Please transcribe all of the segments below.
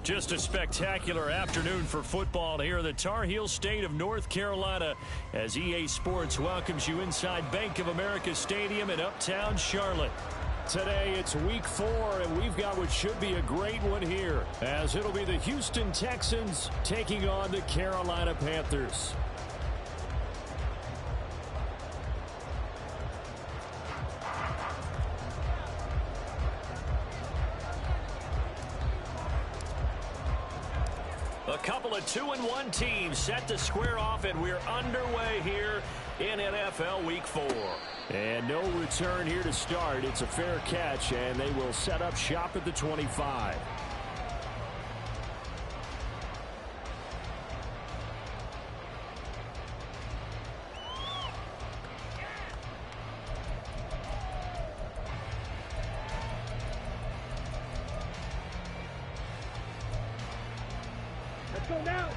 Just a spectacular afternoon for football here in the Tar Heel state of North Carolina as EA Sports welcomes you inside Bank of America Stadium in Uptown Charlotte. Today it's week 4, and we've got what should be a great one here, as it'll be the Houston Texans taking on the Carolina Panthers. A couple of 2-1 teams set to square off, and we're underway here in NFL Week 4. And no return here to start. It's a fair catch, and they will set up shop at the 25. Let's go now.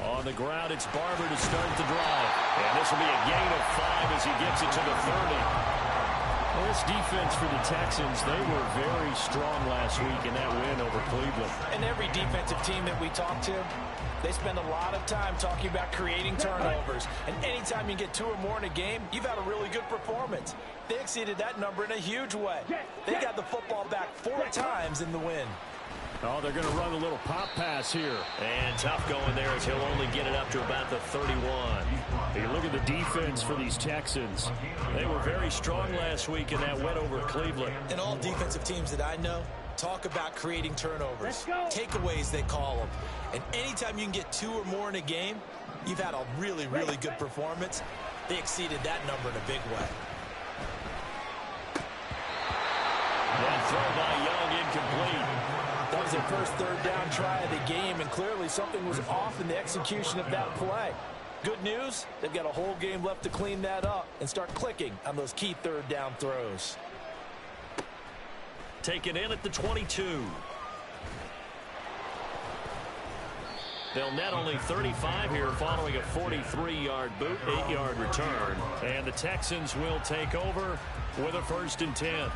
On the ground, it's Barber to start the drive. And this will be a gain of 5 as he gets it to the 30. Well, this defense for the Texans, they were very strong last week in that win over Cleveland. And every defensive team that we talk to, they spend a lot of time talking about creating turnovers. And anytime you get 2 or more in a game, you've had a really good performance. They exceeded that number in a huge way. They got the football back 4 times in the win. Oh, they're going to run a little pop pass here. And tough going there as he'll only get it up to about the 31. You look at the defense for these Texans. They were very strong last week in that win over Cleveland. And all defensive teams that I know talk about creating turnovers. Takeaways, they call them. And anytime you can get 2 or more in a game, you've had a really, really good performance. They exceeded that number in a big way. And throw by Young incomplete. That was the first third down try of the game, and clearly something was off in the execution of that play. Good news, they've got a whole game left to clean that up and start clicking on those key third down throws. Taken in at the 22. They'll net only 35 here following a 43-yard boot, 8-yard return. And the Texans will take over with a 1st and 10.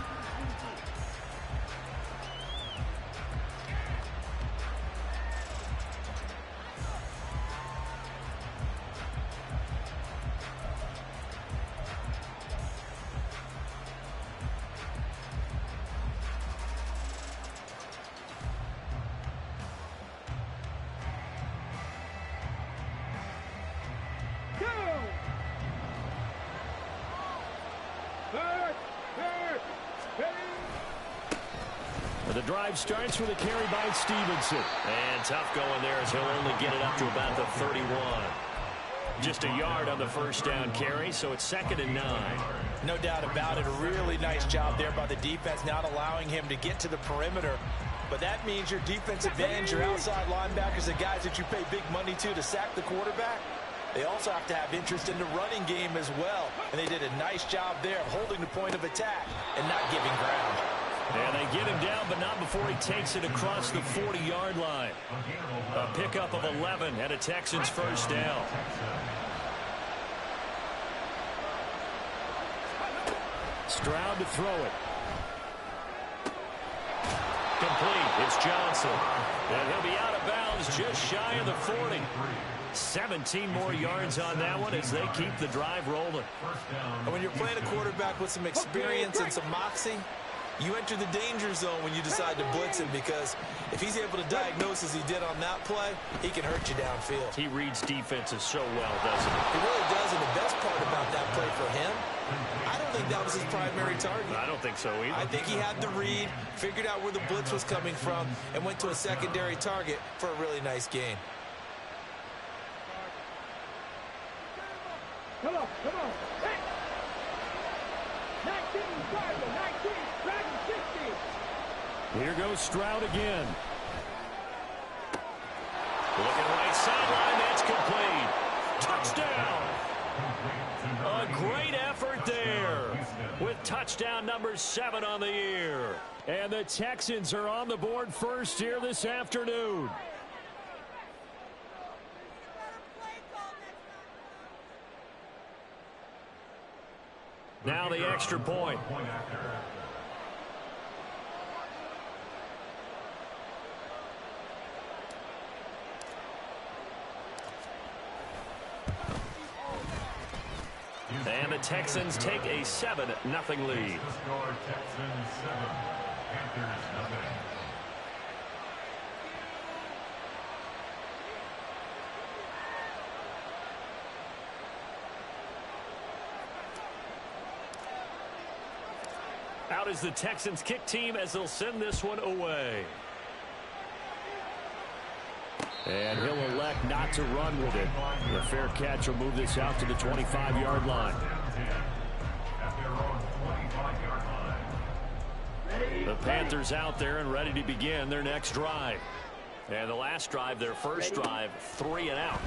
The drive starts with a carry by Stevenson. And tough going there as he'll only get it up to about the 31. Just a yard on the 1st down carry, so it's 2nd and 9. No doubt about it. A really nice job there by the defense, not allowing him to get to the perimeter. But that means your defensive ends, your outside linebackers, the guys that you pay big money to sack the quarterback, they also have to have interest in the running game as well. And they did a nice job there of holding the point of attack and not giving ground. And they get him down, but not before he takes it across the 40-yard line. A pickup of 11 and a Texans 1st down. Stroud to throw it. Complete. It's Johnson. And he'll be out of bounds just shy of the 40. 17 more yards on that one as they keep the drive rolling. And when you're playing a quarterback with some experience and some moxie, you enter the danger zone when you decide to blitz him, because if he's able to diagnose as he did on that play, he can hurt you downfield. He reads defenses so well, doesn't he? He really does, and the best part about that play for him, I don't think that was his primary target. I don't think so either. I think he had the read, figured out where the blitz was coming from, and went to a secondary target for a really nice gain. Come on, come on. Hey! 19, Cardinal, 19, Dragon 60. Here goes Stroud again. Looking right sideline, that's complete. Touchdown! A great effort there with touchdown number 7 on the year. And the Texans are on the board first here this afternoon. Now the extra point. And the Texans take a 7-0 lead. Out is the Texans kick team as they'll send this one away. And he'll elect not to run with it. The fair catch will move this out to the 25-yard line. The Panthers out there and ready to begin their next drive. And the last drive, their first drive, 3 and out.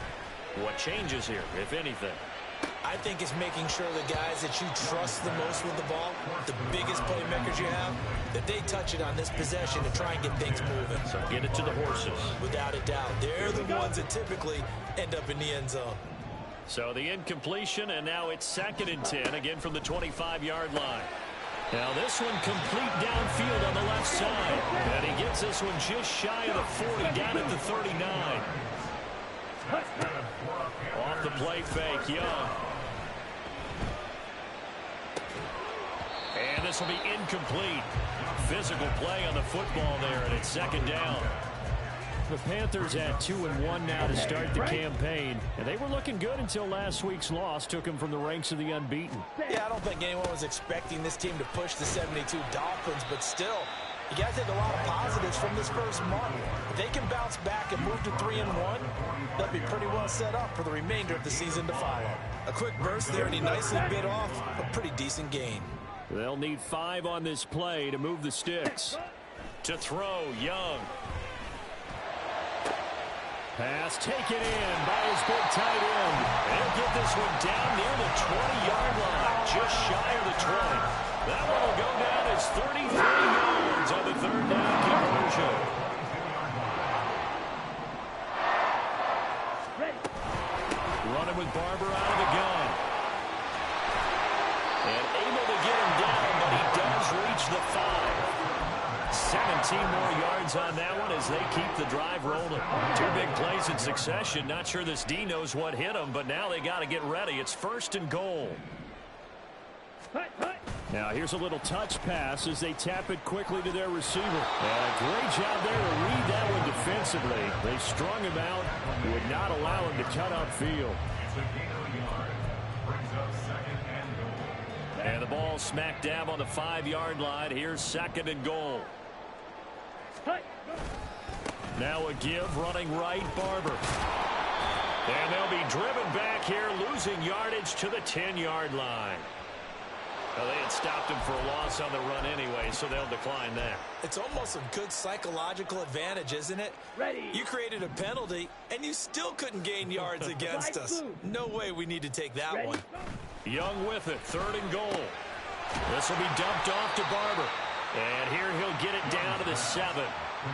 What changes here, if anything? I think it's making sure the guys that you trust the most with the ball, the biggest playmakers you have, that they touch it on this possession to try and get things moving. So get it to the horses. Without a doubt. They're the ones that typically end up in the end zone. So the incompletion, and now it's 2nd and 10, again from the 25-yard line. Now this one complete downfield on the left side. And he gets this one just shy of the 40, down at the 39. Off the play fake, Young. And this will be incomplete. Physical play on the football there, and it's 2nd down. The Panthers at 2-1 now to start the campaign, and they were looking good until last week's loss took them from the ranks of the unbeaten. Yeah, I don't think anyone was expecting this team to push the 72 Dolphins, but still, you got to take a lot of positives from this first month. If they can bounce back and move to 3-1, they'll be pretty well set up for the remainder of the season to follow. A quick burst there, and he nicely bit off a pretty decent gain. They'll need 5 on this play to move the sticks. To throw, Young. Pass taken in by his big tight end. They'll get this one down near the 20-yard line, just shy of the 20. That one will go down as 33 yards on the 3rd down conversion. Running with Barber out of the gun. And able to get him down, but he does reach the 5. 17 more yards on that one as they keep the drive rolling. 2 big plays in succession. Not sure this D knows what hit them, but now they got to get ready. It's 1st and goal. Now here's a little touch pass as they tap it quickly to their receiver. And a great job there to read that one defensively. They strung him out, would not allow him to cut upfield. And the ball smack dab on the 5-yard line. Here's 2nd and goal. Now a give, running right, Barber. And they'll be driven back here, losing yardage to the 10-yard line. Well, they had stopped him for a loss on the run anyway, so they'll decline that. It's almost a good psychological advantage, isn't it? You created a penalty, and you still couldn't gain yards against us. No way we need to take that one. Young with it, 3rd and goal. This will be dumped off to Barber. And here he'll get it down to the 7.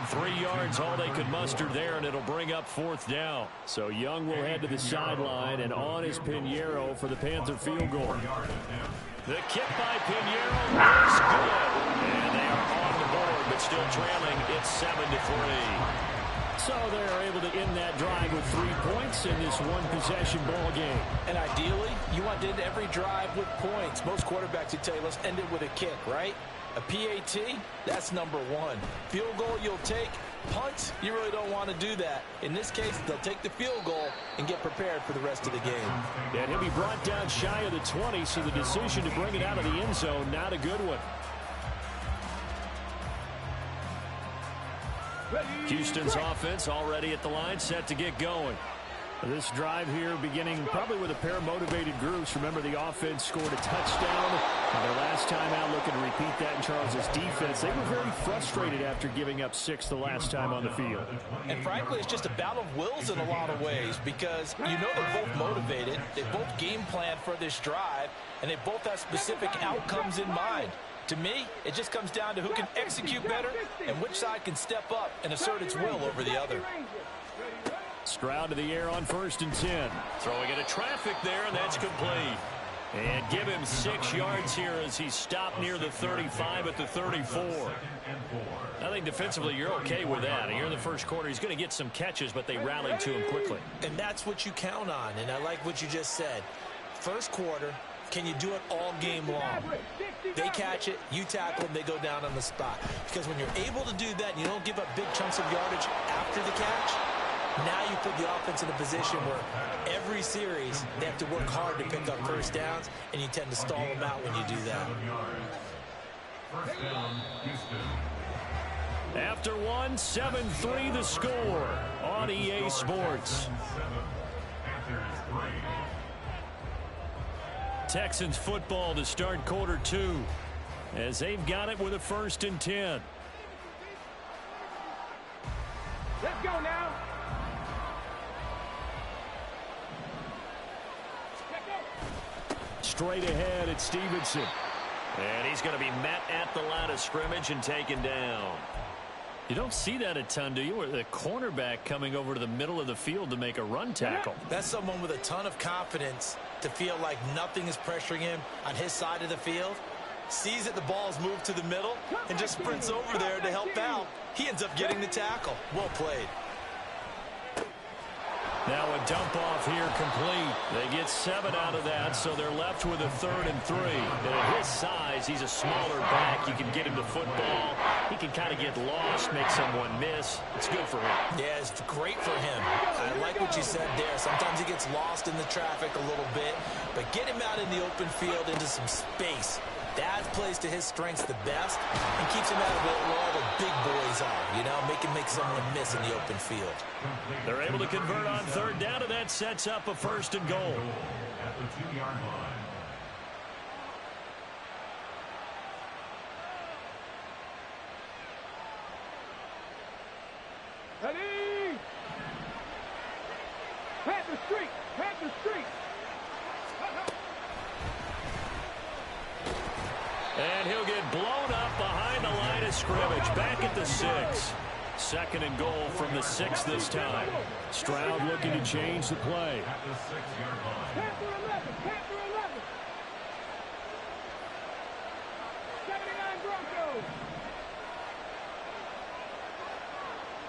3 yards all they could muster there, and it'll bring up 4th down. So Young will head to the sideline, and on is Pinheiro for the Panther field goal. The kick by Pinheiro is good. And they are on the board, but still trailing. It's 7-3. So they're able to end that drive with 3 points in this one-possession ball game. And ideally, you want to end every drive with points. Most quarterbacks would tell you, let's end it with a kick, right? A PAT, that's number 1. Field goal you'll take. Punt, you really don't want to do that. In this case, they'll take the field goal and get prepared for the rest of the game. And he'll be brought down shy of the 20, so the decision to bring it out of the end zone, not a good one. Houston's offense already at the line, set to get going. This drive here beginning probably with a pair of motivated groups. Remember, the offense scored a touchdown. And their last time out, looking to repeat that in Charles's defense. They were very frustrated after giving up 6 the last time on the field. And frankly, it's just a battle of wills in a lot of ways, because you know they're both motivated. They both game plan for this drive, and they both have specific outcomes in mind. To me, it just comes down to who can execute better and which side can step up and assert its will over the other. Stroud to the air on 1st and 10. Throwing into traffic there, and that's complete. And give him 6 yards here as he stopped near the 35 at the 34. I think defensively you're okay with that. Here in the first quarter, he's going to get some catches, but they rallied to him quickly. And that's what you count on, and I like what you just said. First quarter, can you do it all game long? They catch it, you tackle them, they go down on the spot. Because when you're able to do that and you don't give up big chunks of yardage after the catch, now you put the offense in a position where every series they have to work hard to pick up first downs, and you tend to stall them out when you do that. First down, Houston. After 1, 7-3 the score on EA Sports. Texans football to start quarter 2 as they've got it with a 1st and 10. Let's go now. Straight ahead at Stevenson. And he's going to be met at the line of scrimmage and taken down. You don't see that a ton, do you? Where the cornerback coming over to the middle of the field to make a run tackle. That's someone with a ton of confidence to feel like nothing is pressuring him on his side of the field. Sees that the ball's moved to the middle and just sprints over there to help out. He ends up getting the tackle. Well played. Now a dump off here complete. They get 7 out of that, so they're left with a 3rd and 3. And at his size, he's a smaller back. You can get him the football. He can kind of get lost, make someone miss. It's good for him. Yeah, it's great for him. I like what you said there. Sometimes he gets lost in the traffic a little bit, but get him out in the open field into some space. That plays to his strengths the best and keeps him out of it where all the big boys are, you know, make someone miss in the open field. They're able to convert on 3rd down, and that sets up a 1st and goal. At the 2-yard line. Ready? Panther Street! Panther Street! And he'll get blown up behind the line of scrimmage. Back at the 6. 2nd and goal from the 6 this time. Stroud looking to change the play. At the 6-yard line. Panther 11! Panther 11! 79 Broncos!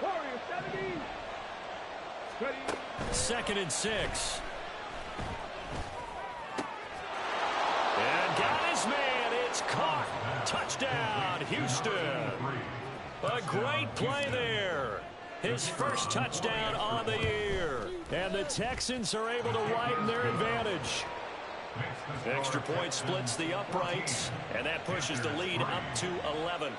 Warriors 70! Ready? 2nd and 6. And got his man. It's caught. Touchdown, Houston. A great play there. His first touchdown on the year. And the Texans are able to widen their advantage. Extra point splits the uprights, and that pushes the lead up to 11.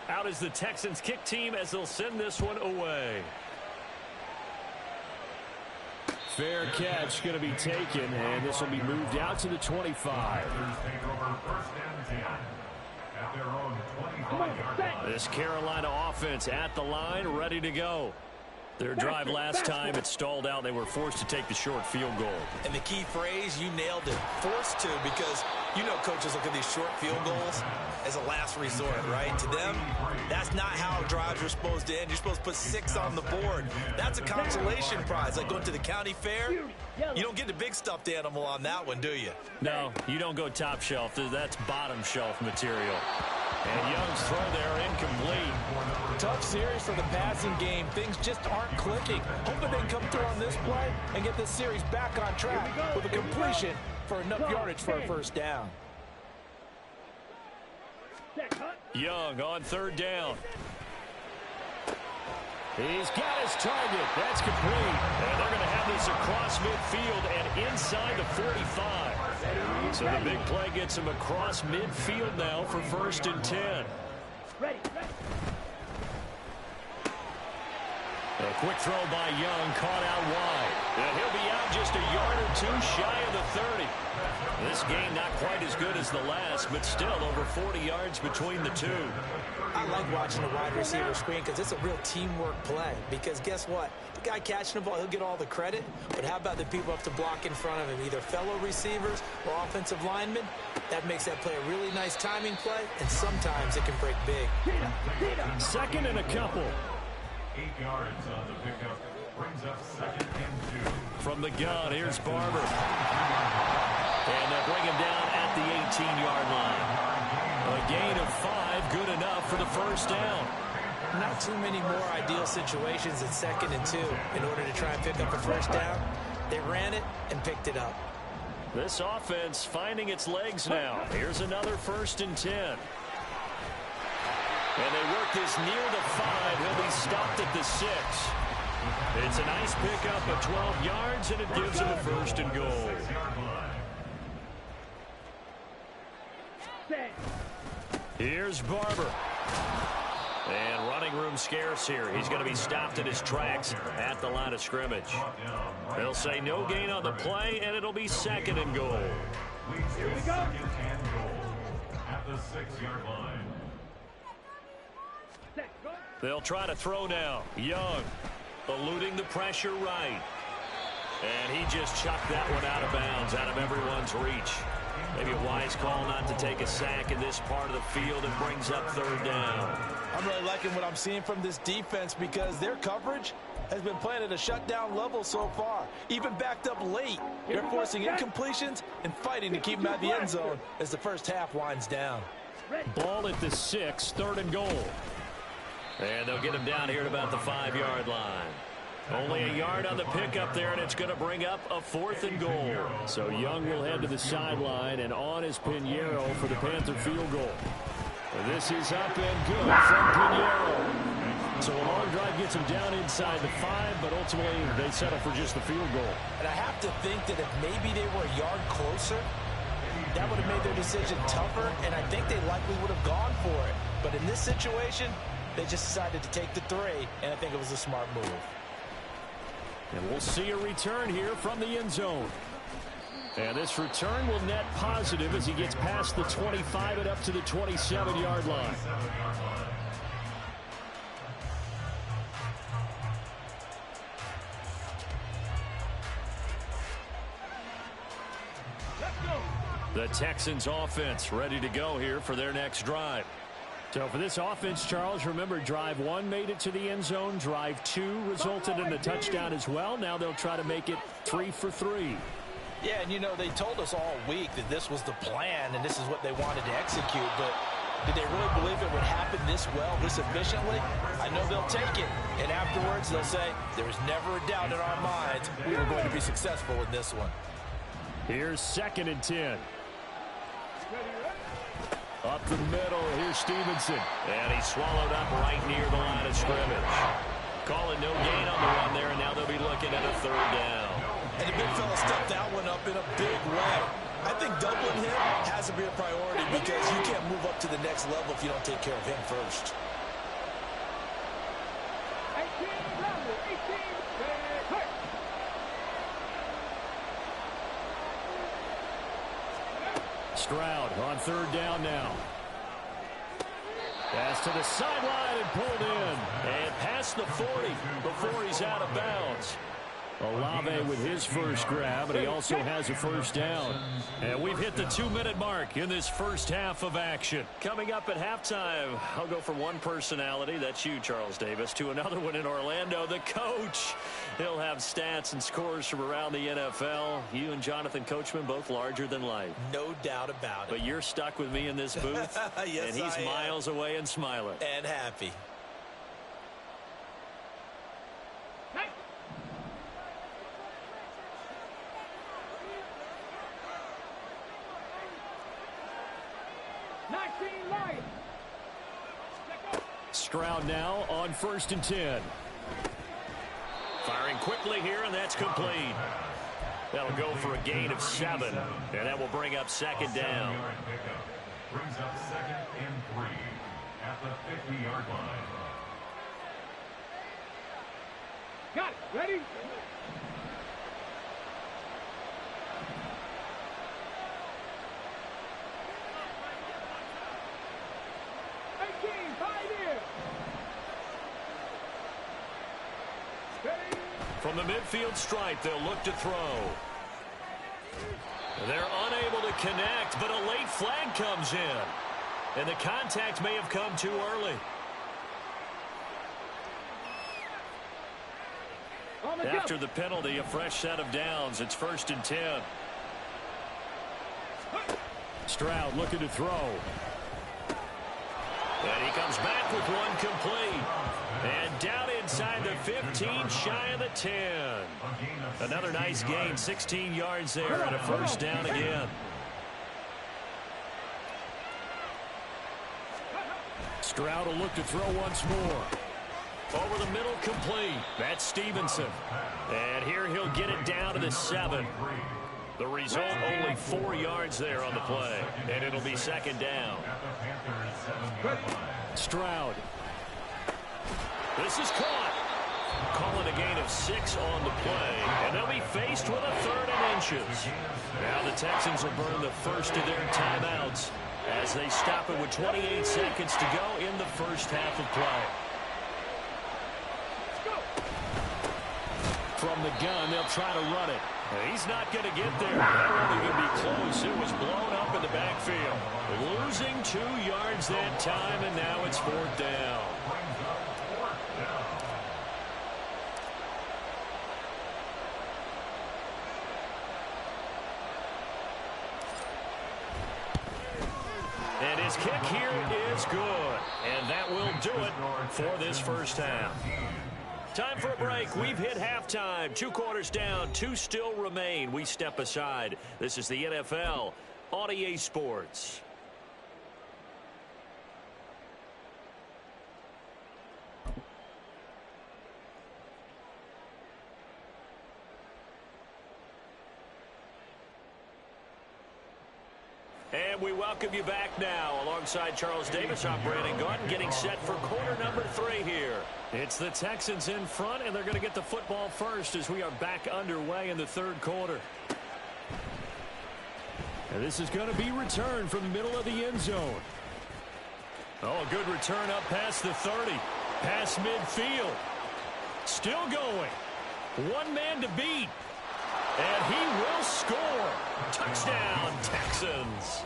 Out is the Texans kick team as they'll send this one away. Fair catch going to be taken, and this will be moved out to the 25. This Carolina offense at the line, ready to go. Their drive last time, it stalled out. They were forced to take the short field goal. And the key phrase, you nailed it, forced to, because you know coaches look at these short field goals as a last resort, right? To them, that's not how drives are supposed to end. You're supposed to put 6 on the board. That's a consolation prize, like going to the county fair. You don't get the big stuffed animal on that one, do you? No, you don't go top shelf. That's bottom shelf material. And Young's throw there incomplete. Tough series for the passing game. Things just aren't clicking. Hoping they can come through on this play and get this series back on track with a completion for enough yardage for a first down. Young on 3rd down. He's got his target. That's complete. And they're going to have this across midfield and inside the 45. So the big play gets him across midfield now for 1st and 10. Ready. A quick throw by Young, caught out wide. And he'll be out just a yard or two shy of the 30. This game not quite as good as the last, but still over 40 yards between the two. I like watching the wide receiver screen because it's a real teamwork play. Because guess what? The guy catching the ball, he'll get all the credit. But how about the people up to block in front of him, either fellow receivers or offensive linemen? That makes that play a really nice timing play, and sometimes it can break big. Second and a couple. 8 yards on the pickup. Brings up 2nd and 2. From the gun, here's Barber. And they'll bring him down at the 18-yard line. A gain of 5, good enough for the first down. Not too many more ideal situations at 2nd and 2 in order to try and pick up a first down. They ran it and picked it up. This offense finding its legs now. Here's another 1st and 10. And they work this near the 5. He'll be stopped at the 6. It's a nice pickup of 12 yards, and it gives him a 1st and goal. Here's Barber. And running room scarce here. He's going to be stopped in his tracks at the line of scrimmage. They'll say no gain on the play, and it'll be 2nd and goal. Here we go. At the 6-yard line. They'll try to throw now. Young eluding the pressure right. And he just chucked that one out of bounds, out of everyone's reach. Maybe a wise call not to take a sack in this part of the field. It brings up 3rd down. I'm really liking what I'm seeing from this defense because their coverage has been playing at a shutdown level so far. Even backed up late. They're forcing incompletions and fighting to keep them out of the end zone as the first half winds down. Ball at the 6, 3rd and goal. And they'll get him down here at about the 5-yard line. Only a yard on the pickup there, and it's going to bring up a 4th and goal. So Young will head to the sideline, and on is Pinheiro for the Panther field goal. And this is up and good from Pinheiro. So a long drive gets him down inside the 5, but ultimately they settle for just the field goal. And I have to think that if maybe they were a yard closer, that would have made their decision tougher, and I think they likely would have gone for it. But in this situation, they just decided to take the 3, and I think it was a smart move. And we'll see a return here from the end zone. And this return will net positive as he gets past the 25 and up to the 27-yard line. The Texans offense ready to go here for their next drive. So for this offense, Charles, remember drive 1 made it to the end zone. Drive 2 resulted in a touchdown as well. Now they'll try to make it 3 for 3. Yeah, and you know, they told us all week that this was the plan and this is what they wanted to execute, but did they really believe it would happen this well, this efficiently? I know they'll take it, and afterwards they'll say, there was never a doubt in our minds we were going to be successful in this one. Here's 2nd and 10. Up the middle, here's Stevenson. And he's swallowed up right near the line of scrimmage. Calling no gain on the run there, and now they'll be looking at a 3rd down. And the big fella stepped that one up in a big way. I think doubling him has to be a priority because you can't move up to the next level if you don't take care of him first. 18, Stroud on 3rd down now. Pass to the sideline and pulled in. And past the 40 before he's out of bounds. Olave with his first grab, and he also has a 1st down. And we've hit the 2-minute mark in this first half of action. Coming up at halftime, I'll go from one personality, that's you, Charles Davis, to another one in Orlando, the coach. He'll have stats and scores from around the NFL. You and Jonathan Coachman, both larger than life. No doubt about it. But you're stuck with me in this booth, yes, and he's miles away and smiling. And happy. Stroud now on 1st and 10. Firing quickly here, and that's complete. That'll go for a gain of 7, and that will bring up 2nd down. Brings up 2nd and 3 at the 50-yard line. Got it. Ready? From the midfield stripe, they'll look to throw. They're unable to connect, but a late flag comes in. And the contact may have come too early. After the penalty, a fresh set of downs. It's 1st and 10. Stroud looking to throw. And he comes back with one complete. And down inside the 15, shy of the 10. Another nice gain, 16 yards there, and a 1st down again. Stroud will look to throw once more. Over the middle, complete. That's Stevenson. And here he'll get it down to the 7. The result, only 4 yards there on the play. And it'll be 2nd down. Stroud. This is caught. Calling a gain of 6 on the play. And they'll be faced with a 3rd and inches. Now the Texans will burn the first of their timeouts as they stop it with 28 seconds to go in the first half of play. From the gun, they'll try to run it. He's not going to get there. That won't even be close. It was blown up in the backfield. Losing 2 yards that time, and now it's 4th down. And his kick here is good. And that will do it for this first half. Time for a break. We've hit halftime. 2 quarters down. 2 still remain. We step aside. This is the NFL on EA Sports. And we welcome you back now. Alongside Charles Davis, I'm Brandon Gaudin, getting set for quarter number 3 here. It's the Texans in front, and they're going to get the football first as we are back underway in the 3rd quarter. And this is going to be returned from the middle of the end zone. Oh, a good return up past the 30. Past midfield. Still going. 1 man to beat. And he will score. Touchdown, Texans.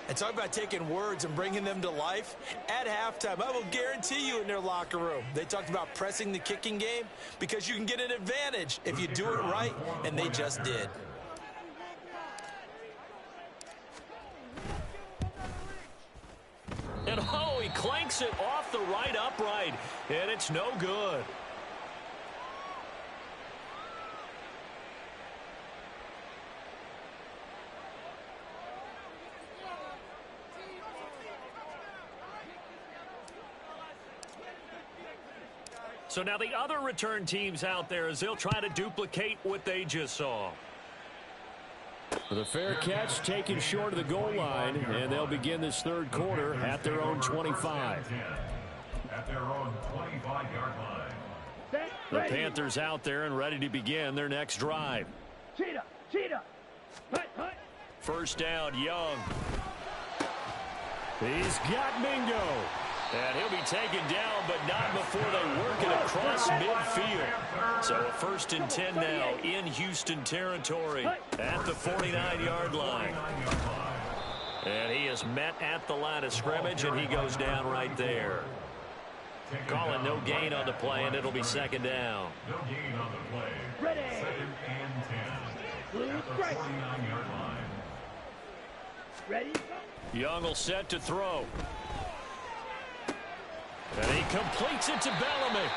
And talk about taking words and bringing them to life. At halftime, I will guarantee you in their locker room, they talked about pressing the kicking game because you can get an advantage if you do it right, and they just did. And oh, he clanks it off the right upright, and it's no good. So now the other return teams out there as they'll try to duplicate what they just saw. The fair catch taken short of the goal line, and they'll begin this 3rd quarter at their own 25. At their own 25-yard line. The Panthers out there and ready to begin their next drive. Cheetah. Hut. 1st down, Young. He's got Mingo. And he'll be taken down, but not before they work it across midfield. So a 1st and 10 now in Houston territory at the 49-yard line. And he is met at the line of scrimmage, and he goes down right there. Calling no gain on the play, and it'll be 2nd down. No gain on the play. Ready. 2nd and 10. At the 49-yard line. Ready? Young will set to throw. And he completes it to Bellamy.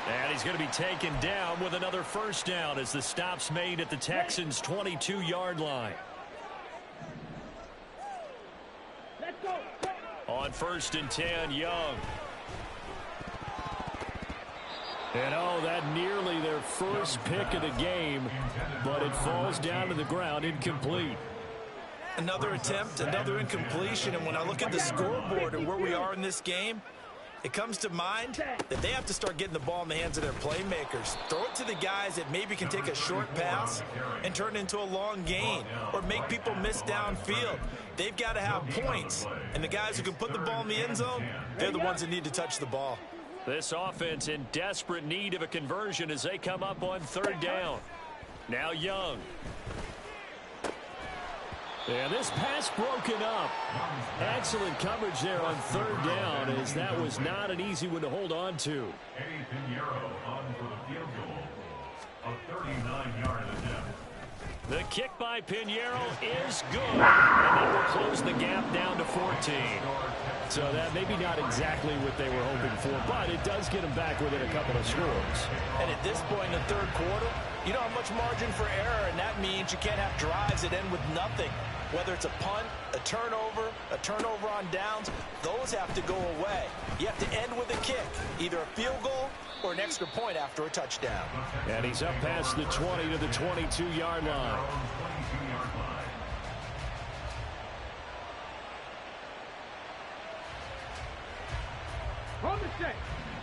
And he's going to be taken down with another 1st down as the stop's made at the Texans' 22-yard line. Let's go. On 1st and 10, Young. And oh, that nearly their first pick of the game, but it falls down to the ground incomplete. Another attempt, another incompletion, and when I look at the scoreboard and where we are in this game, It comes to mind that they have to start getting the ball in the hands of their playmakers. Throw it to the guys that maybe can take a short pass and turn it into a long gain or make people miss downfield. They've got to have points. And the guys who can put the ball in the end zone, they're the ones that need to touch the ball. This offense in desperate need of a conversion as they come up on third down. Now Young. And this pass broken up. Excellent coverage there on third down, as that was not an easy one to hold on to. Pinheiro on for the field goal. A 39-yard attempt. The kick by Pinheiro is good. And that will close the gap down to 14. So that maybe not exactly what they were hoping for, but it does get them back within a couple of scores. And at this point in the third quarter, you don't have much margin for error, and that means you can't have drives that end with nothing. Whether it's a punt, a turnover on downs, those have to go away. You have to end with a kick, either a field goal or an extra point after a touchdown. And he's up past the 20 to the 22-yard line.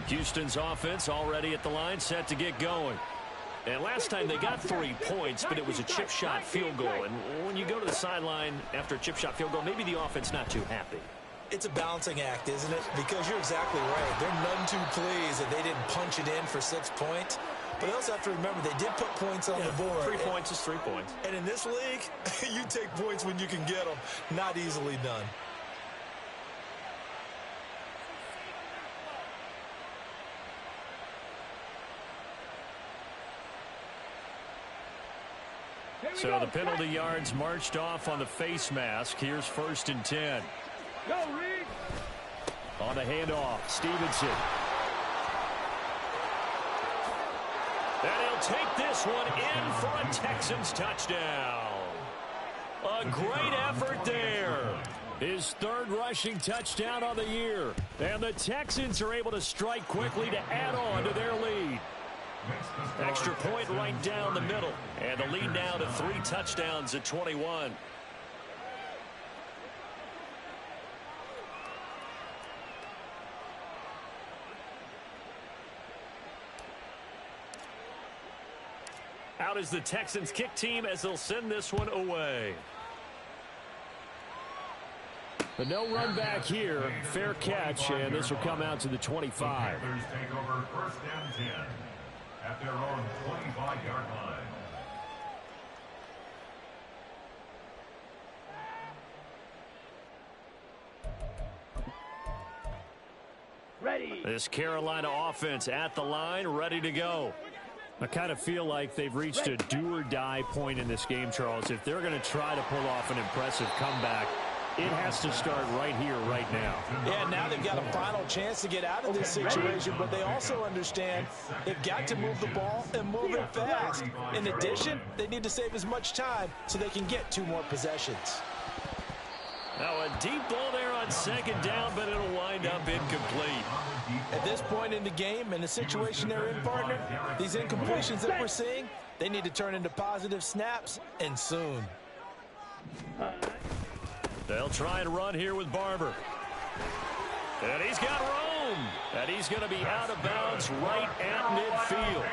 Houston's offense already at the line, set to get going. And last time they got 3 points, but it was a chip shot field goal. And when you go to the sideline after a chip shot field goal, maybe the offense not too happy. It's a balancing act, isn't it? Because you're exactly right. They're none too pleased that they didn't punch it in for 6 points. But they also have to remember they did put points on the board. 3 points is 3 points. And in this league, you take points when you can get them. Not easily done. So the penalty yards marched off on the face mask. Here's 1st and 10. Go, Reed. On the handoff, Stevenson. And he'll take this one in for a Texans touchdown. A great effort there. His 3rd rushing touchdown on the year. And the Texans are able to strike quickly to add on to their lead. Extra point right down the middle. And the lead now to 3 touchdowns at 21. Out is the Texans kick team as they'll send this one away. But no run back here. Fair catch, and this will come out to the 25. Panthers take over 1st and 10 at their own 25-yard line. Ready. This Carolina offense at the line, ready to go. I kind of feel like they've reached a do-or-die point in this game, Charles. If they're going to try to pull off an impressive comeback, it has to start right here, right now. Yeah, now they've got a final chance to get out of this situation, but they also understand they've got to move the ball and move it fast. In addition, they need to save as much time so they can get 2 more possessions. Now a deep ball there on 2nd down, but it'll wind up incomplete. At this point in the game and the situation they're in, partner, these incompletions that we're seeing, they need to turn into positive snaps, and soon. They'll try and run here with Barber. And he's got room. And he's going to be out of bounds right at midfield.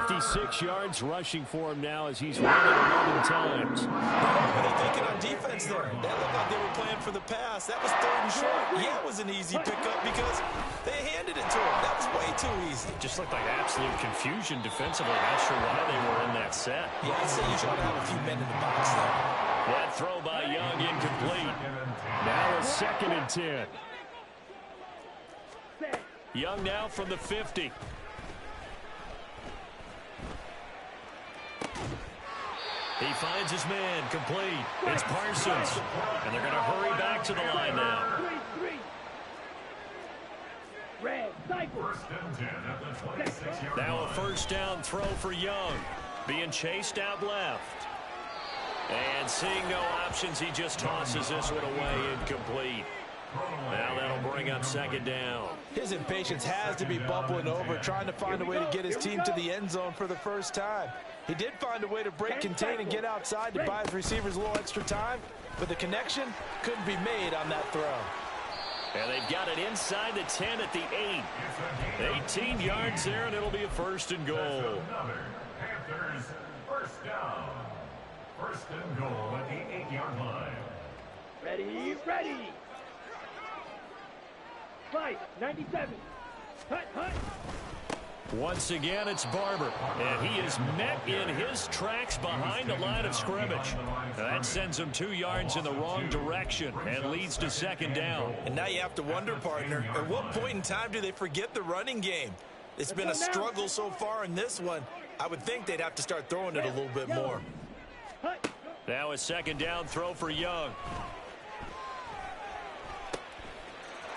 56 yards rushing for him now as he's run it 11 times. What were they thinking on defense there? That looked like they were playing for the pass. That was 3rd and short. Yeah, it was an easy pickup because they handed it to him. That was way too easy. Just looked like absolute confusion defensively. Not sure why they were in that set. Yeah, I'd say you should have a few men in the box there. That throw by Young incomplete. Now it's 2nd and 10. Young now from the 50. He finds his man, complete. It's Parsons. And they're going to hurry back to the line now. Now a 1st down throw for Young. Being chased out left. And seeing no options, he just tosses this one away, incomplete. Now that'll bring up 2nd down. His impatience has to be bubbling over, trying to find a way to get his team to the end zone for the first time. He did find a way to break, contain, and get outside to buy his receivers a little extra time, but the connection couldn't be made on that throw. And they've got it inside the 10 at the 8. 18 yards there, and it'll be a 1st and goal. Panthers first down. 1st and goal at the 8-yard line. Ready, ready. Fight, 97. Hut, hut. Once again, it's Barber, and he is met in his tracks behind the line of scrimmage. That sends him 2 yards in the wrong direction and leads to 2nd down. And now you have to wonder, partner, at what point in time do they forget the running game? It's been a struggle so far in this one. I would think they'd have to start throwing it a little bit more. Now a 2nd down throw for Young.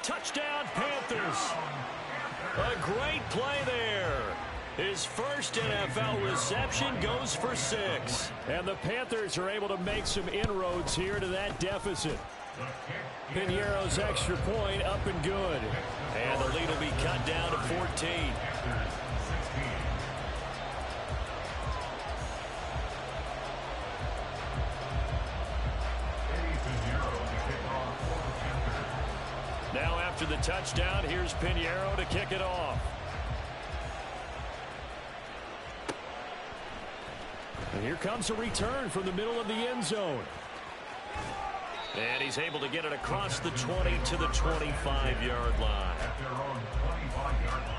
Touchdown, Panthers. A great play there. His first NFL reception goes for 6. And the Panthers are able to make some inroads here to that deficit. Piñeiro's extra point up and good. And the lead will be cut down to 14. Now after the touchdown, here's Piñeiro to kick it off. And here comes a return from the middle of the end zone. And he's able to get it across the 20 to the 25-yard line. At their own 25-yard line.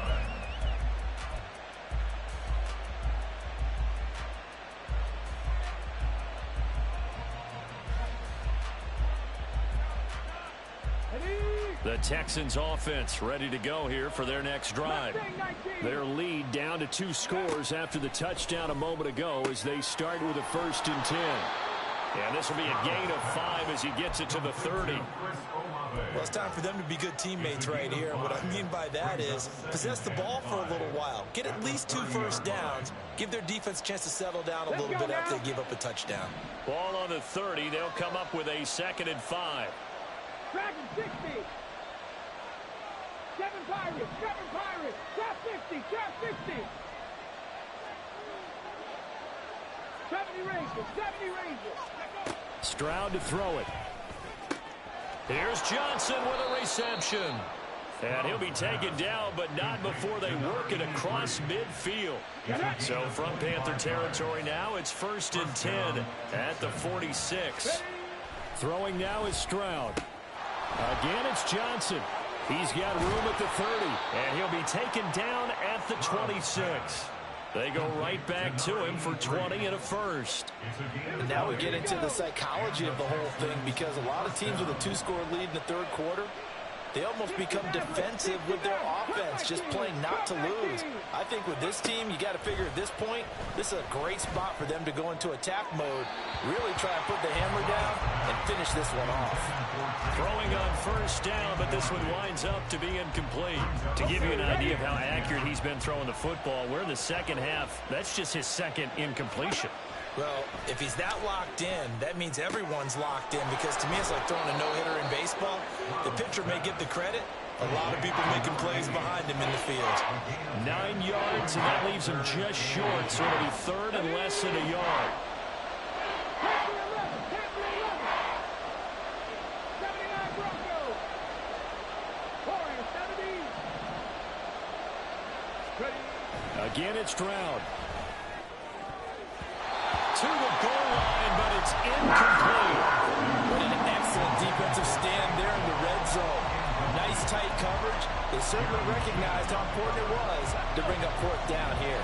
The Texans offense ready to go here for their next drive. Their lead down to 2 scores after the touchdown a moment ago as they start with a 1st and 10. And this will be a gain of 5 as he gets it to the 30. Well, it's time for them to be good teammates right here. And what I mean by that is possess the ball for a little while. Get at least 2 first downs. Give their defense a chance to settle down a little bit after they give up a touchdown. Ball on the 30. They'll come up with a 2nd and 5. Dragon 60. 7 Pirates, 7 Pirates. Drop 50, drop 50. 70 Rangers, 70 Rangers. Stroud to throw it. Here's Johnson with a reception. And he'll be taken down, but not before they work it across midfield. So from Panther territory now, it's 1st and 10 at the 46. Throwing now is Stroud. Again, it's Johnson. He's got room at the 30, and he'll be taken down at the 26. They go right back to him for 20 and a 1st. And now we get into the psychology of the whole thing, because a lot of teams with a 2-score lead in the 3rd quarter, they almost become defensive with their offense, just playing not to lose. I think with this team, you got to figure at this point, this is a great spot for them to go into attack mode, really try to put the hammer down and finish this one off. Throwing on 1st down, but this one winds up to be incomplete. To give you an idea of how accurate he's been throwing the football, we're in the 2nd half. That's just his 2nd incompletion. Well, if he's that locked in, that means everyone's locked in, because to me it's like throwing a no-hitter in baseball. The pitcher may get the credit. A lot of people making plays behind him in the field. 9 yards, and that leaves him just short, so it'll be 3rd and less than a yard. Again, it's Stroud. To the goal line, but it's incomplete. What an excellent defensive stand there in the red zone. Nice tight coverage. They certainly recognized how important it was to bring up 4th down here.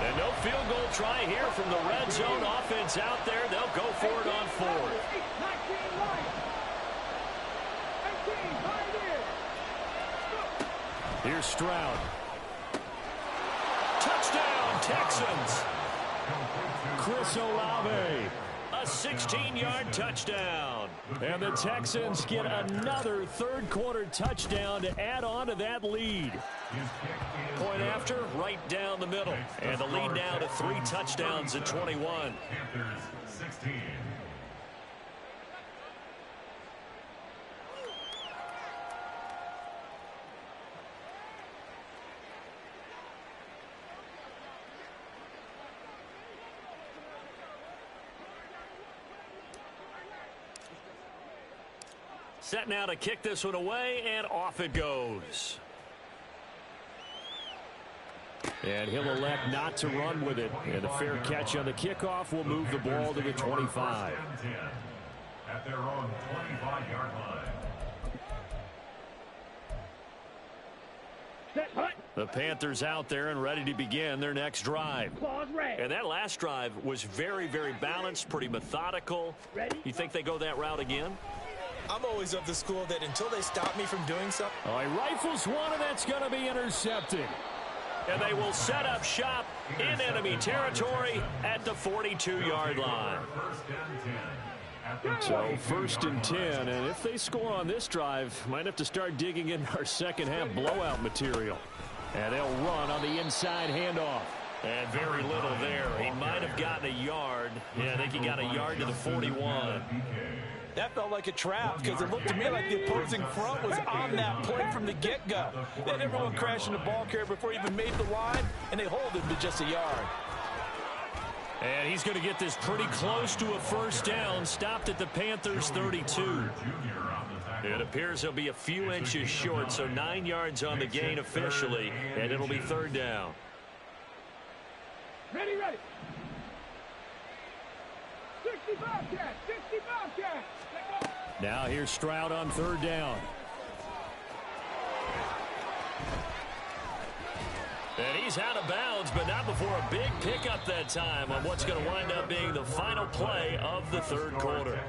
And no field goal try here from the red zone offense out there. They'll go for it on 4th. Here's Stroud. Touchdown, Texans. Chris Olave, a 16-yard touchdown. And the Texans get another 3rd quarter touchdown to add on to that lead. Point after, right down the middle. And the lead now to 3 touchdowns at 21. Panthers 16. Set now to kick this one away, and off it goes. And he'll elect not to run with it. And a fair catch on the kickoff will move the ball to the 25. At their own 25-yard line. The Panthers out there and ready to begin their next drive. And that last drive was very, very balanced, pretty methodical. You think they go that route again? I'm always of the school that until they stop me from doing something. Oh, he rifles one, and that's going to be intercepted. And they will set up shop in enemy territory at the 42-yard line. So 1st and 10, and if they score on this drive, might have to start digging in our second half blowout material. And they'll run on the inside handoff. And very little there. He might have gotten a yard. Yeah, I think he got a yard to the 41. That felt like a trap because it looked to me like the opposing front was on that play from the get-go. They had everyone crashing the ball carrier before he even made the line, and they hold him to just a yard. And he's going to get this pretty close to a first down, stopped at the Panthers' 32. It appears he'll be a few inches short, so 9 yards on the gain officially, and it'll be 3rd down. Ready. 65 catch, 65 catch. Now here's Stroud on 3rd down. And he's out of bounds, but not before a big pickup that time on what's going to wind up being the final play of the 3rd quarter.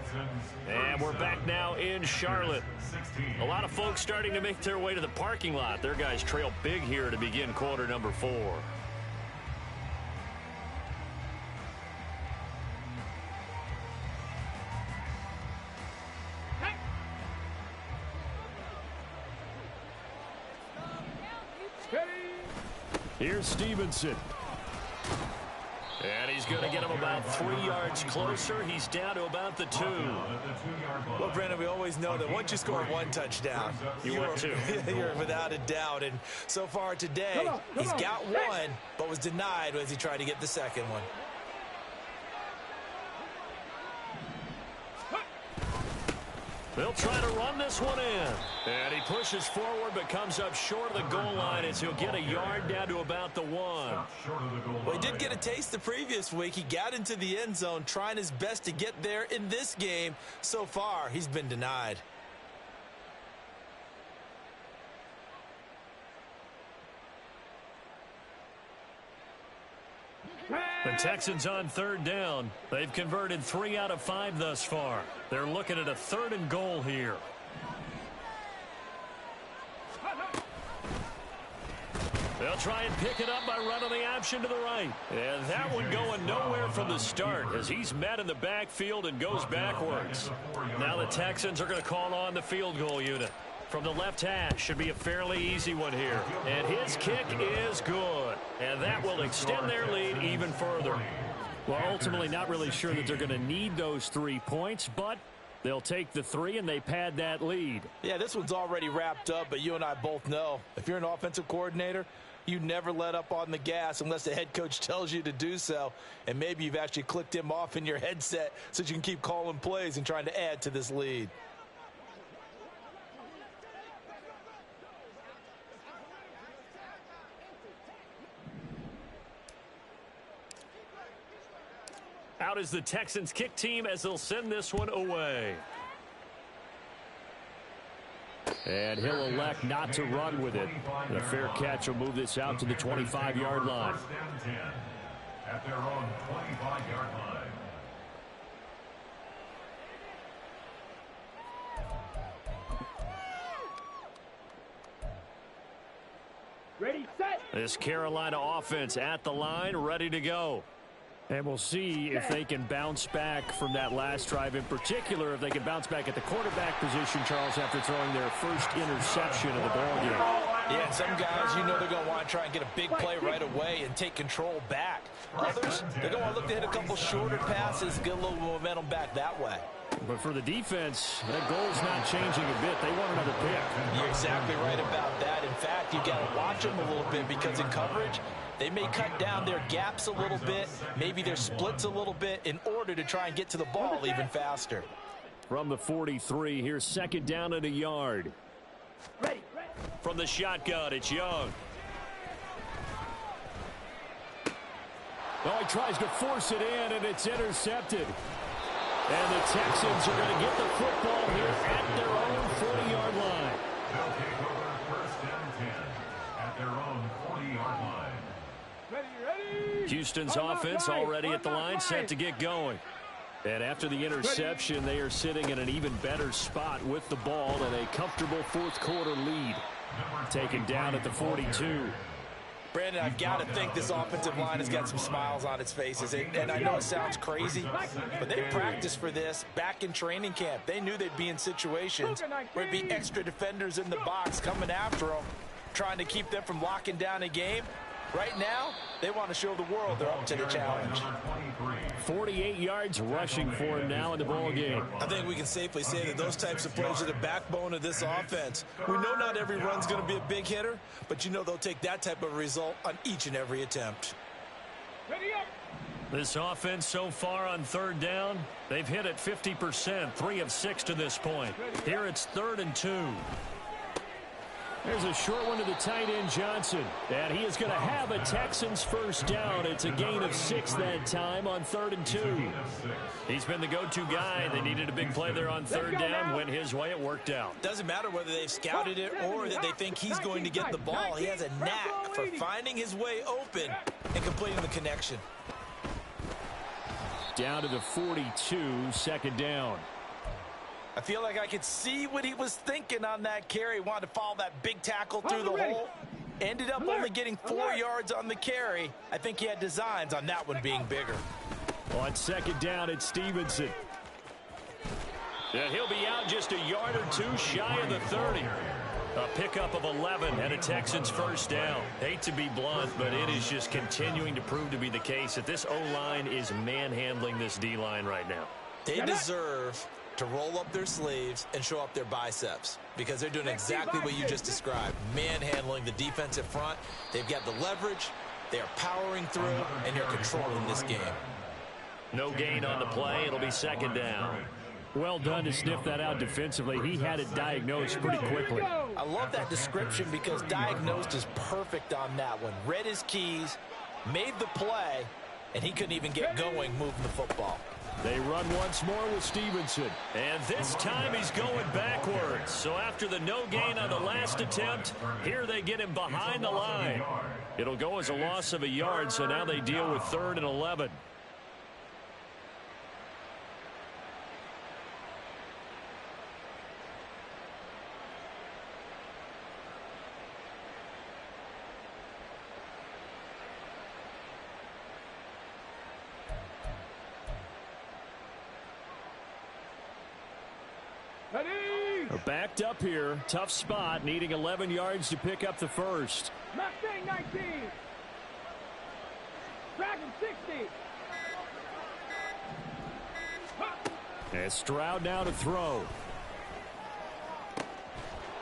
And we're back now in Charlotte. A lot of folks starting to make their way to the parking lot. Their guys trail big here to begin quarter number 4. Here's Stevenson. And he's going to get him about 3 yards closer. He's down to about the 2. Well, Brandon, we always know that once you score 1 touchdown, you're 2. You're without a doubt. And so far today, he's got 1, but was denied as he tried to get the second one. They'll try to run this one in. And he pushes forward but comes up short of the goal line as he'll get a yard down to about the 1. Well, he did get a taste the previous week. He got into the end zone trying his best to get there in this game. So far, he's been denied. The Texans on 3rd down. They've converted 3 out of 5 thus far. They're looking at a 3rd and goal here. They'll try and pick it up by running the option to the right. And that one going nowhere from the start as he's met in the backfield and goes backwards. Now the Texans are going to call on the field goal unit. From the left hash, should be a fairly easy one here. And his kick is good. And that will extend their lead even further. Well, ultimately not really sure that they're going to need those 3 points, but they'll take the 3 and they pad that lead. Yeah, this one's already wrapped up, but you and I both know if you're an offensive coordinator, you never let up on the gas unless the head coach tells you to do so. And maybe you've actually clicked him off in your headset so you can keep calling plays and trying to add to this lead. Out is the Texans kick team as they'll send this one away. And he'll elect not to run with it. And a fair catch will move this out to the 25-yard line. At their own 25-yard line. Ready, set. This Carolina offense at the line, ready to go. And we'll see if they can bounce back from that last drive, in particular, if they can bounce back at the quarterback position, Charles, after throwing their first interception of the ballgame. Yeah, some guys, you know they're going to want to try and get a big play right away and take control back. Others, they're going to want to look to hit a couple shorter passes, get a little momentum back that way. But for the defense, that goal's not changing a bit. They want another pick. You're exactly right about that. In fact, you've got to watch them a little bit because in coverage, they may cut down their gaps a little bit, maybe their splits a little bit in order to try and get to the ball even faster. From the 43, here's second down and a yard. Ready. From the shotgun, it's Young. Oh, he tries to force it in, and it's intercepted. And the Texans are going to get the football here at their own 40-yard line. They'll take over first and 10 at their own 40-yard line. Ready. Houston's offense already at the line, set to get going. And after the interception, they are sitting in an even better spot with the ball and a comfortable fourth-quarter lead. Taken down at the 42. Brandon, I've got to think this offensive line has got some smiles on its faces. And I know it sounds crazy, but they practiced for this back in training camp. They knew they'd be in situations where it'd be extra defenders in the box coming after them, trying to keep them from locking down a game. Right now, they want to show the world they're up to the challenge. 48 yards rushing for him now in the ball game. I think we can safely say that those types of plays are the backbone of this offense. We know not every run's going to be a big hitter, but you know they'll take that type of result on each and every attempt. Ready up. This offense so far on third down, they've hit it 50%, 3 of 6 to this point. Here it's 3rd and 2. There's a short one to the tight end, Johnson. And he is going to have a Texans first down. It's a gain of 6 that time on 3rd and 2. He's been the go-to guy. They needed a big play there on third down. Went his way. It worked out. Doesn't matter whether they've scouted it or that they think he's going to get the ball. He has a knack for finding his way open and completing the connection. Down to the 42, second down. I feel like I could see what he was thinking on that carry. Wanted to follow that big tackle through the hole. Ended up only getting 4 yards on the carry. I think he had designs on that one being bigger. On second down, it's Stevenson. And he'll be out just a yard or two shy of the 30. A pickup of 11 and a Texans first down. Hate to be blunt, but it is just continuing to prove to be the case that this O-line is manhandling this D-line right now. They deserve to roll up their sleeves and show up their biceps because they're doing exactly what you just described, manhandling the defensive front. They've got the leverage, they are powering through, and they're controlling this game. No gain on the play. It'll be second down. Well done to sniff that out defensively. He had it diagnosed pretty quickly. I love that description because diagnosed is perfect on that one. Read his keys, made the play, and he couldn't even get going moving the football. They run once more with Stevenson. And this time he's going backwards. So after the no gain on the last attempt, here they get him behind the line. It'll go as a loss of a yard, so now they deal with 3rd and 11. They're backed up here. Tough spot, needing 11 yards to pick up the first. Mustang 19. Dragon 60. And Stroud now to throw.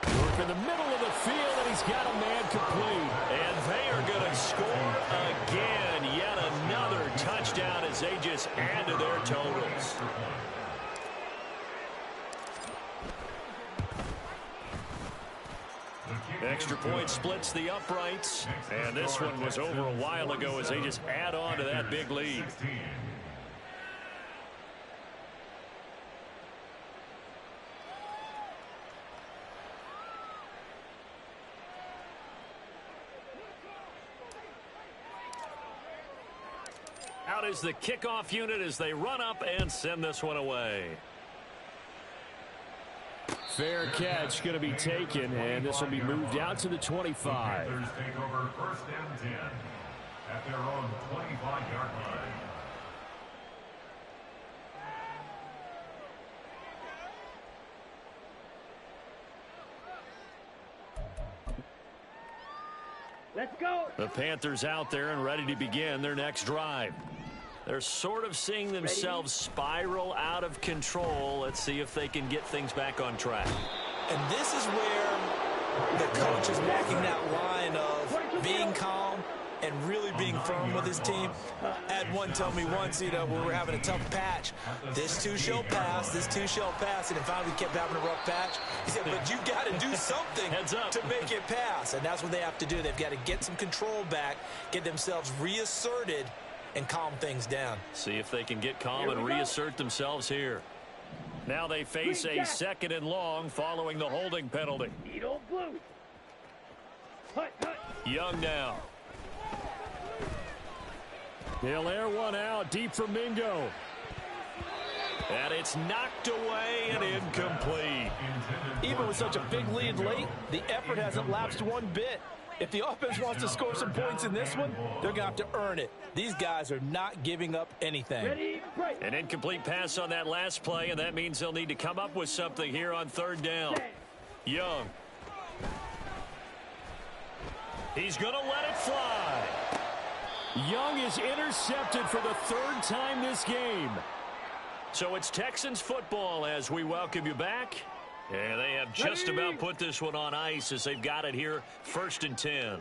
Work in the middle of the field, and he's got a man complete. And they are going to score again. Yet another touchdown as they just add to their totals. Extra point splits the uprights. And this one was over a while ago as they just add on to that big lead. Out is the kickoff unit as they run up and send this one away. Fair catch going to be taken, and this will be moved out to the 25. Panthers take over first and 10 at their own 25-yard line. Let's go. The Panthers out there and ready to begin their next drive. They're sort of seeing themselves spiral out of control. Let's see if they can get things back on track. And this is where the coach is walking that line of being calm and really being firm with his team. I had one tell me once, we were having a tough patch. This too shall pass, this too shall pass. And then finally we kept having a rough patch. He said, but you got to do something to make it pass. And that's what they have to do. They've got to get some control back, get themselves reasserted, and calm things down. See if they can get calm and reassert themselves here. Now they face a 2nd and long following the holding penalty. Young now. He'll air one out deep for Mingo. And it's knocked away and incomplete. Even with such a big lead late, the effort hasn't lapsed one bit. If the offense wants to score some points in this one, they're going to have to earn it. These guys are not giving up anything. An incomplete pass on that last play, and that means they'll need to come up with something here on 3rd down. Young. He's going to let it fly. Young is intercepted for the 3rd time this game. So it's Texans football as we welcome you back. And they have just about put this one on ice as they've got it here, 1st and 10.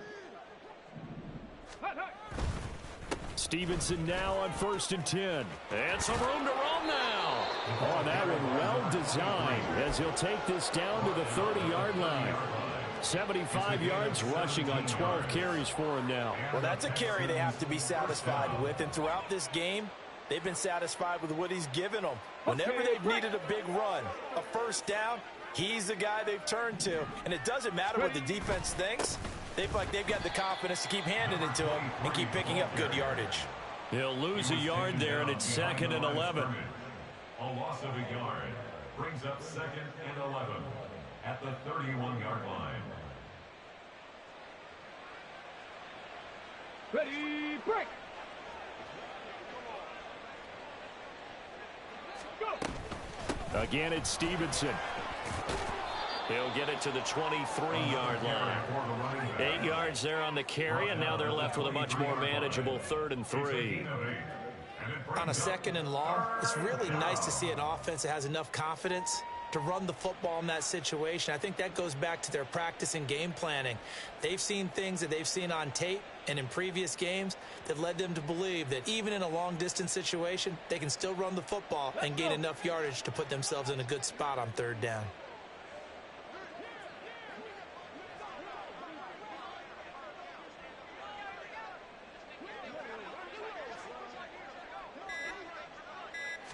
Stevenson now on 1st and 10. And some room to run now. Oh, that one well designed as he'll take this down to the 30-yard line. 75 yards rushing on 12 carries for him now. Well, that's a carry they have to be satisfied with. And throughout this game, they've been satisfied with what he's given them. Whenever they've needed a big run, a 1st down, he's the guy they've turned to. And it doesn't matter what the defense thinks. They feel like they've got the confidence to keep handing it to him and keep picking up good yardage. He'll lose a yard there, and it's 2nd and 11. A loss of a yard brings up 2nd and 11 at the 31-yard line. Ready, break! Again, it's Stevenson. He'll get it to the 23-yard line. 8 yards there on the carry, and now they're left with a much more manageable 3rd and 3. On a 2nd and long, it's really nice to see an offense that has enough confidence to run the football in that situation. I think that goes back to their practice and game planning. They've seen things that they've seen on tape and in previous games that led them to believe that even in a long-distance situation, they can still run the football and gain enough yardage to put themselves in a good spot on 3rd down.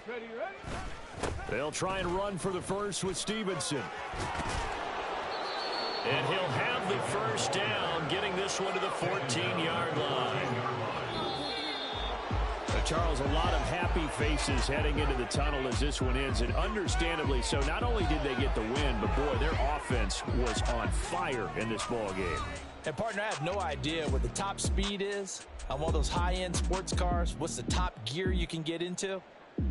Ready? They'll try and run for the first with Stevenson. And he'll have the 1st down, getting this one to the 14-yard line. Charles, a lot of happy faces heading into the tunnel as this one ends, and understandably so. Not only did they get the win, but boy, their offense was on fire in this ball game. And partner, I have no idea what the top speed is on one of those high-end sports cars. What's the top gear you can get into?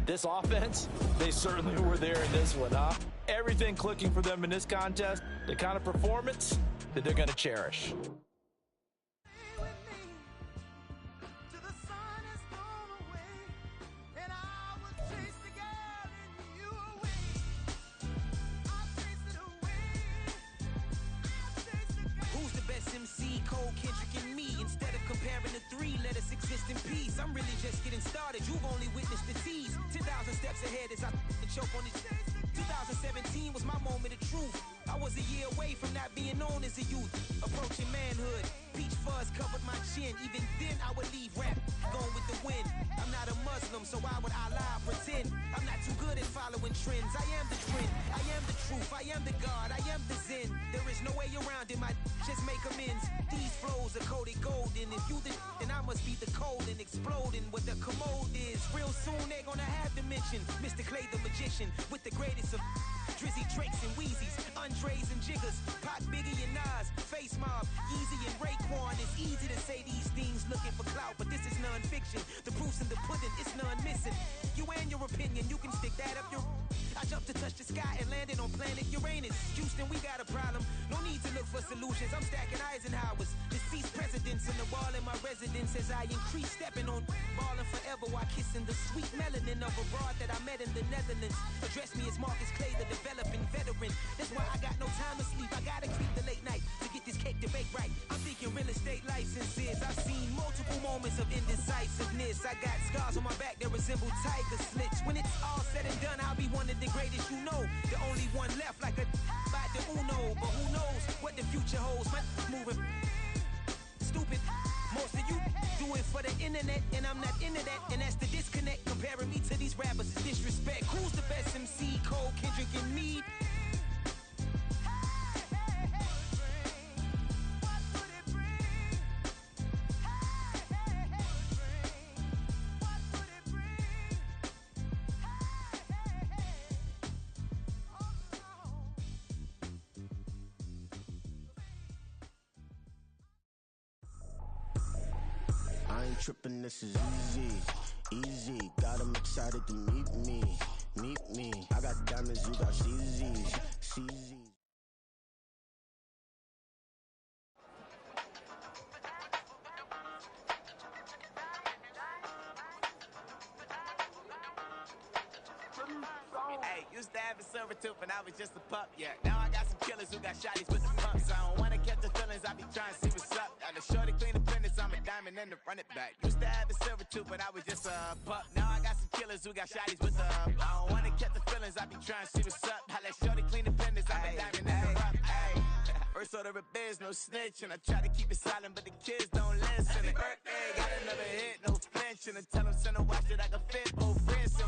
This offense, they certainly were there in this one, huh? Everything clicking for them in this contest, the kind of performance that they're going to cherish. Let us exist in peace. I'm really just getting started. You've only witnessed the tease. 10,000 steps ahead as I choke on this. 2017 was my moment of truth. I was a year away from not being known as a youth. Approaching manhood. Peach fuzz covered my chin. Even then I would leave rap going with the wind. I'm not a Muslim, so why would I lie or pretend? I'm not too good at following trends. I am the trend. I am the truth. I am the God. I am the Zen. There is no way around it. My just make amends. These flows are coated golden. If you then I must be the cold and exploding what the commode is. Real soon they're gonna have to mention Mr. Clay the magician with the greatest of Drizzy Drakes and Wheezies, Andres and Jiggers, Pac, Biggie and Nas, Face Mob, Easy and Raekwon. It's easy to say these things looking for clout, but this is non-fiction. The proof's in the pudding, it's none missing. You and your opinion, you can stick that up your. I jumped to touch the sky and landed on planet Uranus. Houston, we got a problem. No need to look for solutions. I'm stacking Eisenhowers. Deceased presidents in the wall in my residence as I increase stepping on balling forever while kissing the sweet melanin of a broad that I met in the Netherlands. Address me as Marcus Clay, the developing veteran. That's why I got no time to sleep. I gotta creep the late night to get this cake to bake right. I'm thinking real estate licenses. I've seen multiple moments of indecisiveness. I got scars on my back that resemble tiger slits. When it's all said and done, I'll be one of the greatest you know. The only one left like a by the Uno. But who knows what the future holds? My moving stupid. Most of you do it for the internet, and I'm not into that. And that's the disconnect. Comparing me to these rappers is disrespect. Who's the best MC? Cole, Kendrick, and Meade? I ain't tripping, this is easy, easy. Got 'em excited to meet me, meet me. I got diamonds, you got CZs, CZs. Hey, used to have a silver tooth when I was just a pup, yeah. Now I got some killers who got shotties with the pumps. I don't wanna catch the feelings, I be trying to see what's up. Got the shorty clean the fitness, I'm a diamond and to run it back. Used to have a silver tooth when I was just a pup. Now I got some killers who got shotties with the I don't wanna catch the feelings, I be trying to see what's up. I let shorty clean the fitness, I'm a diamond and to rock. First order of biz, no snitch, and I try to keep it silent, but the kids don't listen. And birthday, got another hit, no flinch, and I tell them send a watch that I can fit both wrists.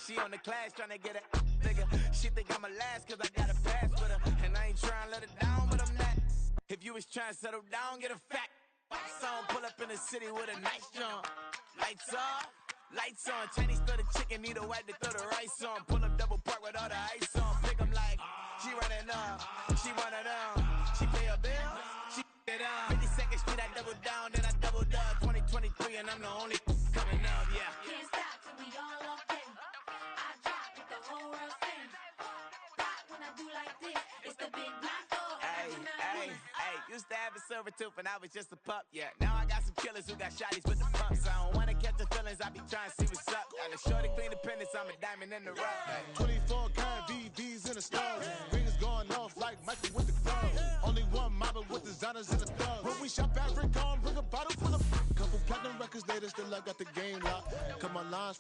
She on the class trying to get a nigga. She think I'm a last cause I got a pass with her. And I ain't trying to let her down, but I'm not. If you was trying to settle down, get a fact. Song pull up in the city with a nice jump. Lights off, lights on. Chinese throw the chicken, need a wipe to throw the rice on. Pull up double park with all the ice on. Pick 'em like, she running up, she one of them. She pay her bill, she it up. 52nd Street, I double down, then I doubled up. 2023 and I'm the only coming up, yeah. Can't stop till we all locked in. I drop with the whole world sing. Rock when I do like this. It's the big black dog. Used to have a silver tooth when I was just a pup, yeah. Now I got some killers who got shotties with the pumps. I don't wanna catch the feelings, I be trying to see what's up. Got a shorty clean the pendants, I'm a diamond in the rough. 24 karat VVs in the stars. Ringers going off like Michael with the glove. Only one mobbing with designers in the thugs. When we shop at Rick on, bring a bottle full of couple platinum records later, still I got the game locked. Come on, lines.